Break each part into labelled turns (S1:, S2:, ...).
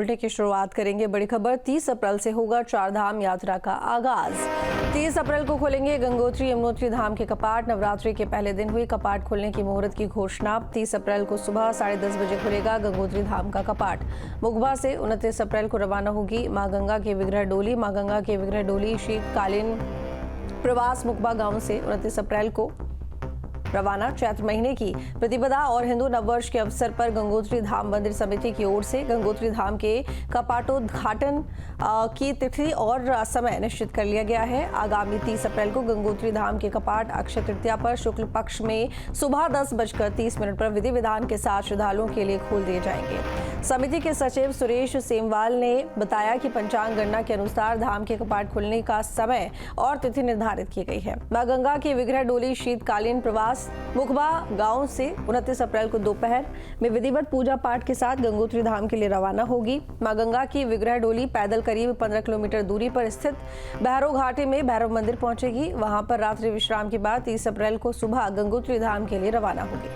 S1: Bulletin की शुरुआत करेंगे। बड़ी खबर, 30 अप्रैल से होगा चारधाम यात्रा का आगाज। 30 अप्रैल को खुलेंगे गंगोत्री यमुनोत्री धाम के कपाट। नवरात्रि के पहले दिन हुई कपाट खुलने की मुहूर्त की घोषणा। 30 अप्रैल को सुबह 10:30 बजे खुलेगा गंगोत्री धाम का कपाट। मुखबा से 29 अप्रैल को रवाना होगी मां गंगा की विग्रह डोली। मां गंगा की विग्रह डोली शीतकालीन प्रवास मुखबा गांव से 29 अप्रैल को रवाना। चैत्र महीने की प्रतिपदा और हिंदू नववर्ष के अवसर पर गंगोत्री धाम मंदिर समिति की ओर से गंगोत्री धाम के कपाटोद्घाटन की तिथि और समय निश्चित कर लिया गया है। आगामी 30 अप्रैल को गंगोत्री धाम के कपाट अक्षय तृतीया पर शुक्ल पक्ष में सुबह 10:30 पर विधि विधान के साथ श्रद्धालुओं के लिए खोल दिए जाएंगे। समिति के सचिव सुरेश सेमवाल ने बताया कि पंचांग गणना के अनुसार धाम के कपाट खुलने का समय और तिथि निर्धारित की गई है। मां गंगा की विग्रह डोली शीतकालीन प्रवास मुखबा गांव से 29 अप्रैल को दोपहर में विधिवत पूजा पाठ के साथ गंगोत्री धाम के लिए रवाना होगी। मां गंगा की विग्रह डोली पैदल करीब 15 किलोमीटर दूरी पर स्थित भैरव घाटी में भैरव मंदिर पहुंचेगी। वहां पर रात्रि विश्राम के बाद 30 अप्रैल को सुबह गंगोत्री धाम के लिए रवाना होगी।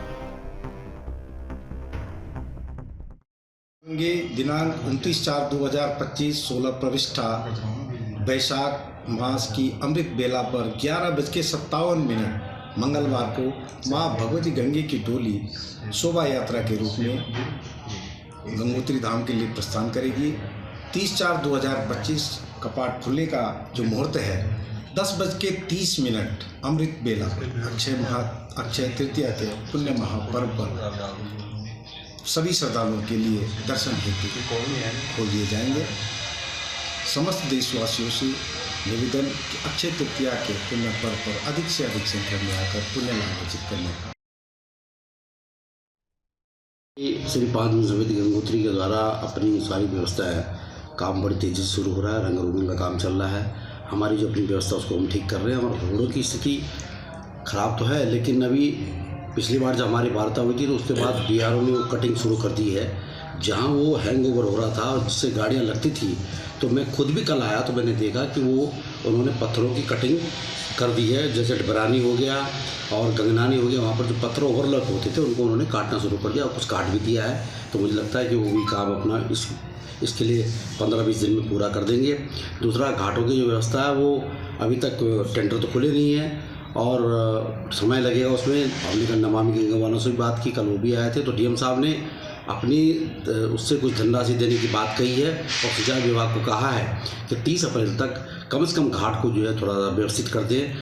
S2: दिनांक 29/4/2025 16 प्रविष्ठा वैशाख मास की अमृत बेला पर 11:57 मंगलवार को मां भगवती गंगे की डोली शोभा यात्रा के रूप में गंगोत्री धाम के लिए प्रस्थान करेगी। 30/4/2025 कपाट खुलने का जो मुहूर्त है 10:30 अमृत बेला अक्षय तृतीया के पुण्य महापर्व पर सभी श्रद्धालुओं के लिए दर्शन हेतु खोल दिए जाएंगे। समस्त देशवासियों से निवेदन कि अक्षय तृतीया के पुण्य पर्व पर अधिक से अधिक संख्या में आकर पुण्य लाभ अर्जित करने का।
S3: श्री पाद समिति गंगोत्री के द्वारा अपनी सारी व्यवस्थाएं काम बड़ी तेजी से शुरू हो रहा है। रंग रोगन का काम चल रहा है। हमारी जो अपनी व्यवस्था उसको हम ठीक कर रहे हैं। और रोडों की स्थिति खराब तो है, लेकिन अभी पिछली बार जब हमारी वार्ता हुई थी तो उसके बाद BRO ने वो कटिंग शुरू कर दी है। जहाँ वो हैंग ओवर हो रहा था और जिससे गाड़ियाँ लगती थी, तो मैं खुद भी कल आया तो मैंने देखा कि वो उन्होंने पत्थरों की कटिंग कर दी है। जैसे डबरानी हो गया और गंगनानी हो गया, वहाँ पर जो पत्थर ओवरलैप होते थे उनको उन्होंने काटना शुरू कर दिया और कुछ काट भी दिया है। तो मुझे लगता है कि वो भी काम अपना इसके लिए 15-20 दिन में पूरा कर देंगे। दूसरा, घाटों की जो व्यवस्था है वो अभी तक टेंडर तो खुले नहीं है और समय लगेगा उसमें। हमने नमामि गंगे वालों से भी बात की, कल वो भी आए थे। तो DM साहब ने अपनी उससे कुछ धनराशि देने की बात कही है और सिंचाई विभाग को कहा है कि 30 अप्रैल तक कम से कम घाट को जो है थोड़ा व्यवस्थित कर दें।